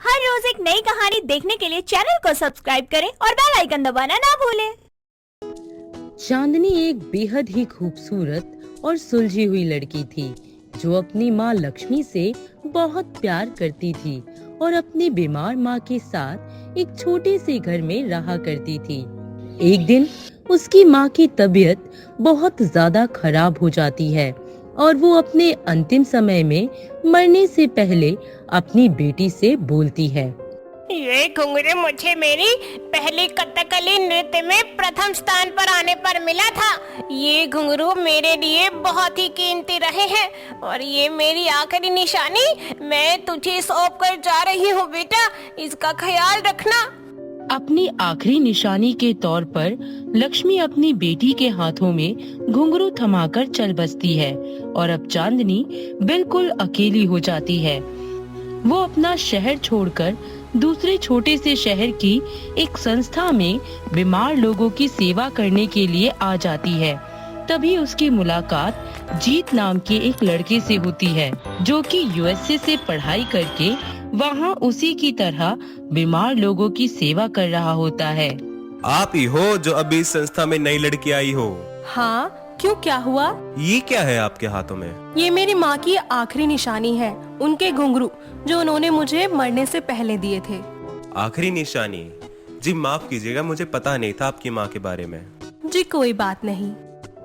हर रोज एक नई कहानी देखने के लिए चैनल को सब्सक्राइब करें और बेल आइकन दबाना ना भूलें। चांदनी एक बेहद ही खूबसूरत और सुलझी हुई लड़की थी जो अपनी माँ लक्ष्मी से बहुत प्यार करती थी और अपनी बीमार माँ के साथ एक छोटे से घर में रहा करती थी। एक दिन उसकी माँ की तबीयत बहुत ज्यादा खराब हो जाती है और वो अपने अंतिम समय में मरने से पहले अपनी बेटी से बोलती है, ये घुंघरू मुझे मेरी पहली कथकली नृत्य में प्रथम स्थान पर आने पर मिला था। ये घुंघरू मेरे लिए बहुत ही कीमती रहे हैं और ये मेरी आखिरी निशानी मैं तुझे सौंप कर जा रही हूँ बेटा, इसका ख्याल रखना। अपनी आखिरी निशानी के तौर पर लक्ष्मी अपनी बेटी के हाथों में घुंघरू थमाकर चल बसती है और अब चांदनी बिल्कुल अकेली हो जाती है। वो अपना शहर छोड़कर दूसरे छोटे से शहर की एक संस्था में बीमार लोगों की सेवा करने के लिए आ जाती है। तभी उसकी मुलाकात जीत नाम के एक लड़के से होती है जो कि यूएसए से पढ़ाई करके वहाँ उसी की तरह बीमार लोगों की सेवा कर रहा होता है। आप ही हो जो अभी इस संस्था में नई लड़की आई हो? हाँ, क्यों, क्या हुआ? ये क्या है आपके हाथों में? ये मेरी माँ की आखिरी निशानी है, उनके घुंघरू जो उन्होंने मुझे मरने से पहले दिए थे। आखिरी निशानी? जी माफ कीजिएगा, मुझे पता नहीं था आपकी माँ के बारे में। जी कोई बात नहीं।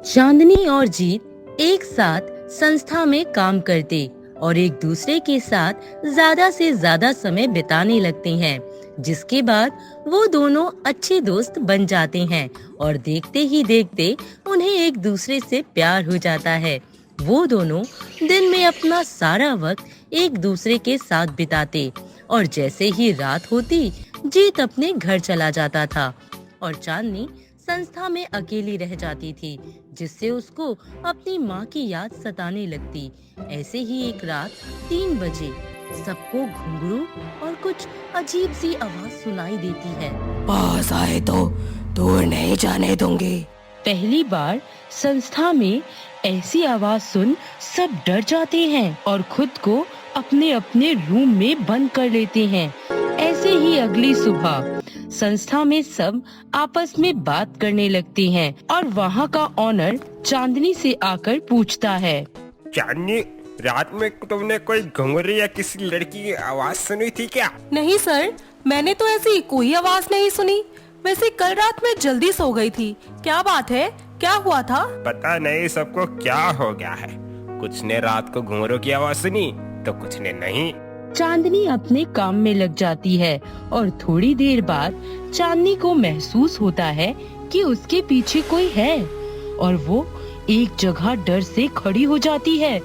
चांदनी और जीत एक साथ संस्था में काम करते और एक दूसरे के साथ ज्यादा से ज्यादा समय बिताने लगते हैं, जिसके बाद वो दोनों अच्छे दोस्त बन जाते हैं और देखते ही देखते उन्हें एक दूसरे से प्यार हो जाता है। वो दोनों दिन में अपना सारा वक्त एक दूसरे के साथ बिताते और जैसे ही रात होती जीत अपने घर चला जाता था और चांदनी संस्था में अकेली रह जाती थी, जिससे उसको अपनी माँ की याद सताने लगती। ऐसे ही एक रात 3 बजे सबको घुंघरू और कुछ अजीब सी आवाज सुनाई देती है। पास आए तो दूर नहीं जाने दूंगी। पहली बार संस्था में ऐसी आवाज सुन सब डर जाते हैं और खुद को अपने अपने रूम में बंद कर लेते हैं। ऐसे ही अगली सुबह संस्था में सब आपस में बात करने लगते हैं और वहाँ का ऑनर चांदनी से आकर पूछता है, चांदनी, रात में तुमने कोई घुंघरू या किसी लड़की की आवाज सुनी थी क्या? नहीं सर, मैंने तो ऐसी कोई आवाज नहीं सुनी। वैसे कल रात में जल्दी सो गई थी। क्या बात है, क्या हुआ था? पता नहीं सबको क्या हो गया है, कुछ ने रात को घुंघरू की आवाज सुनी तो कुछ ने नहीं। चांदनी अपने काम में लग जाती है और थोड़ी देर बाद चांदनी को महसूस होता है कि उसके पीछे कोई है और वो एक जगह डर से खड़ी हो जाती है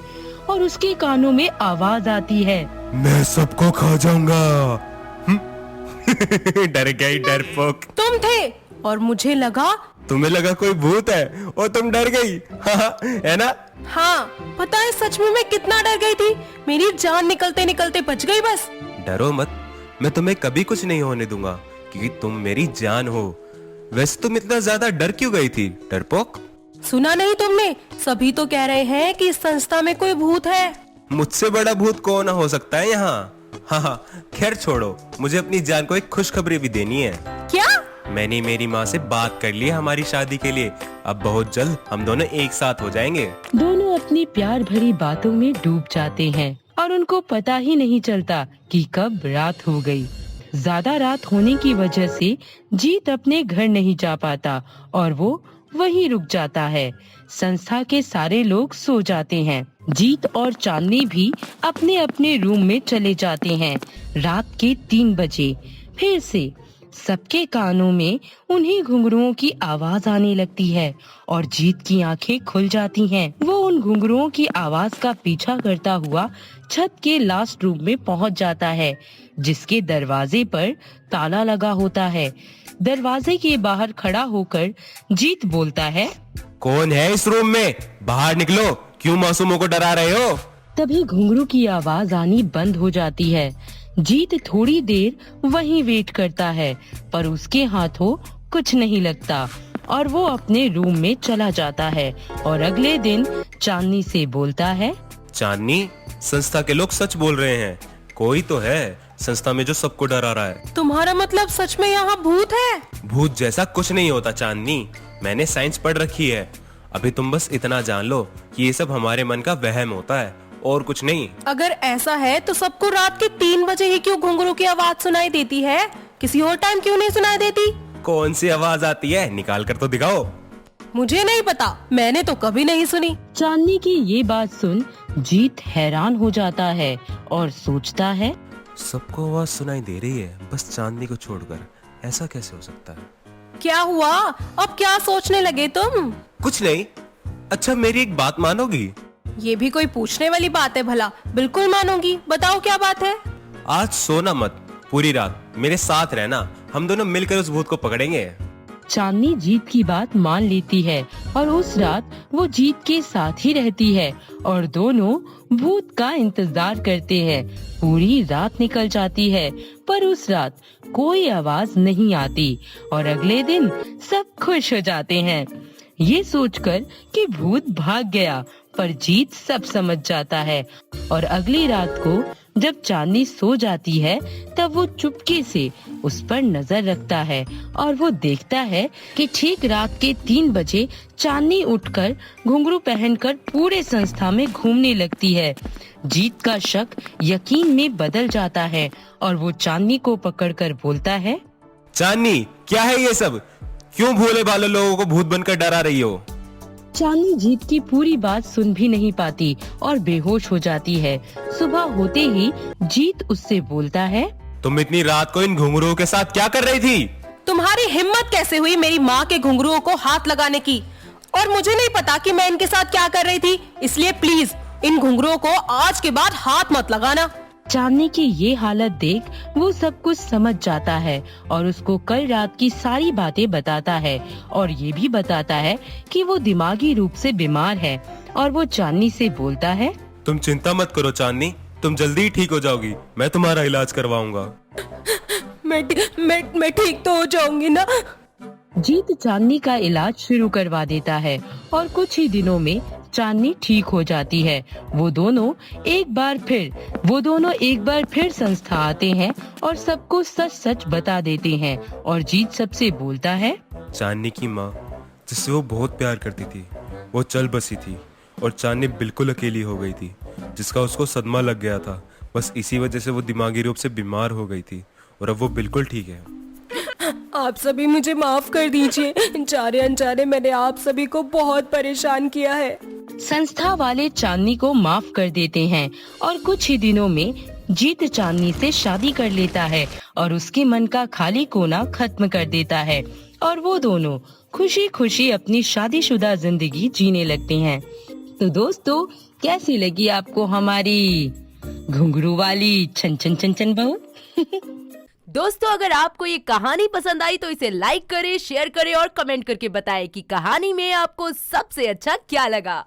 और उसके कानों में आवाज आती है, मैं सबको खा जाऊंगा। डर गई डरपोक। तुम थे और मुझे लगा। तुम्हें लगा कोई भूत है और तुम डर गई। है ना? हाँ, पता है सच में मैं कितना डर गई थी। मेरी जान निकलते निकलते बच गई बस। डरो मत, मैं तुम्हें कभी कुछ नहीं होने दूंगा क्योंकि तुम मेरी जान हो। वैसे तुम इतना ज्यादा डर क्यों गई थी डरपोक? सुना नहीं तुमने? सभी तो कह रहे हैं कि इस संस्था में कोई भूत है। मुझसे बड़ा भूत कौन हो सकता है यहाँ? हाँ, खैर छोड़ो, मुझे अपनी जान को एक खुशखबरी भी देनी है। क्या? मैंने मेरी माँ से बात कर ली है हमारी शादी के लिए। अब बहुत जल्द हम दोनों एक साथ हो जाएंगे। दोनों अपनी प्यार भरी बातों में डूब जाते हैं और उनको पता ही नहीं चलता कि कब रात हो गई। ज्यादा रात होने की वजह से जीत अपने घर नहीं जा पाता और वो वहीं रुक जाता है। संस्था के सारे लोग सो जाते हैं। जीत और चांदनी भी अपने अपने रूम में चले जाते हैं। रात के 3 बजे फिर से सबके कानों में उन्हीं घुंघरुओं की आवाज आने लगती है और जीत की आंखें खुल जाती हैं। वो उन घुंघरुओं की आवाज का पीछा करता हुआ छत के लास्ट रूम में पहुंच जाता है, जिसके दरवाजे पर ताला लगा होता है। दरवाजे के बाहर खड़ा होकर जीत बोलता है, कौन है इस रूम में? बाहर निकलो, क्यों मासूमों को डरा रहे हो? तभी घुंघरू की आवाज आनी बंद हो जाती है। जीत थोड़ी देर वहीं वेट करता है पर उसके हाथों कुछ नहीं लगता और वो अपने रूम में चला जाता है और अगले दिन चांदनी से बोलता है, चांदनी, संस्था के लोग सच बोल रहे हैं, कोई तो है संस्था में जो सबको डरा रहा है। तुम्हारा मतलब सच में यहाँ भूत है? भूत जैसा कुछ नहीं होता चांदनी, मैंने साइंस पढ़ रखी है। अभी तुम बस इतना जान लो कि ये सब हमारे मन का वहम होता है और कुछ नहीं। अगर ऐसा है तो सबको रात के 3 बजे ही क्यों घुंघरू की आवाज सुनाई देती है? किसी और टाइम क्यों नहीं सुनाई देती? कौन सी आवाज आती है, निकाल कर तो दिखाओ। मुझे नहीं पता, मैंने तो कभी नहीं सुनी। चांदनी की ये बात सुन जीत हैरान हो जाता है और सोचता है, सबको आवाज सुनाई दे रही है, बस चांदनी को छोड़कर। ऐसा कैसे हो सकता है? क्या हुआ? अब क्या सोचने लगे तुम? कुछ नहीं। अच्छा मेरी एक बात मानोगी? ये भी कोई पूछने वाली बात है भला? बिल्कुल मानूंगी, बताओ क्या बात है। आज सोना मत, पूरी रात मेरे साथ रहना, हम दोनों मिलकर उस भूत को पकड़ेंगे। चांदनी जीत की बात मान लेती है और उस रात वो जीत के साथ ही रहती है और दोनों भूत का इंतजार करते हैं। पूरी रात निकल जाती है पर उस रात कोई आवाज नहीं आती और अगले दिन सब खुश हो जाते हैं ये सोचकर कि भूत भाग गया। पर जीत सब समझ जाता है और अगली रात को जब चांदनी सो जाती है तब वो चुपके से उस पर नजर रखता है और वो देखता है कि ठीक रात के 3 बजे चांदनी उठकर घुंघरू पहनकर पूरे संस्था में घूमने लगती है। जीत का शक यकीन में बदल जाता है और वो चांदनी को पकड़कर बोलता है, चांदनी क्या है ये सब? क्यों भोले भाले लोगों को भूत बनकर डरा रही हो? चांदनी जीत की पूरी बात सुन भी नहीं पाती और बेहोश हो जाती है। सुबह होते ही जीत उससे बोलता है, तुम इतनी रात को इन घुंघरुओं के साथ क्या कर रही थी? तुम्हारी हिम्मत कैसे हुई मेरी माँ के घुंघरुओं को हाथ लगाने की? और मुझे नहीं पता कि मैं इनके साथ क्या कर रही थी, इसलिए प्लीज इन घुंघरुओं को आज के बाद हाथ मत लगाना। चांदनी की ये हालत देख वो सब कुछ समझ जाता है और उसको कल रात की सारी बातें बताता है और ये भी बताता है कि वो दिमागी रूप से बीमार है और वो चांदनी से बोलता है, तुम चिंता मत करो चांदनी, तुम जल्दी ही ठीक हो जाओगी, मैं तुम्हारा इलाज करवाऊंगा। मैं ठीक तो हो जाऊंगी ना? जीत चांदनी का इलाज शुरू करवा देता है और कुछ ही दिनों में चांदनी ठीक हो जाती है। वो दोनों एक बार फिर संस्था आते हैं और सबको सच सच बता देते हैं और जीत सबसे बोलता है, चांदनी की माँ जिससे वो बहुत प्यार करती थी वो चल बसी थी और चांदनी बिल्कुल अकेली हो गई थी, जिसका उसको सदमा लग गया था। बस इसी वजह से वो दिमागी रूप से बीमार हो गई थी और अब वो बिल्कुल ठीक है। आप सभी मुझे माफ कर दीजिए, जाने अनजाने मैंने आप सभी को बहुत परेशान किया है। संस्था वाले चांदनी को माफ कर देते हैं और कुछ ही दिनों में जीत चांदनी से शादी कर लेता है और उसके मन का खाली कोना खत्म कर देता है और वो दोनों खुशी खुशी अपनी शादीशुदा जिंदगी जीने लगते हैं। तो दोस्तों, कैसी लगी आपको हमारी घुंघरू वाली छन छन छन छन बहू? दोस्तों, अगर आपको ये कहानी पसंद आई तो इसे लाइक करें, शेयर करें और कमेंट करके बताएं कि कहानी में आपको सबसे अच्छा क्या लगा।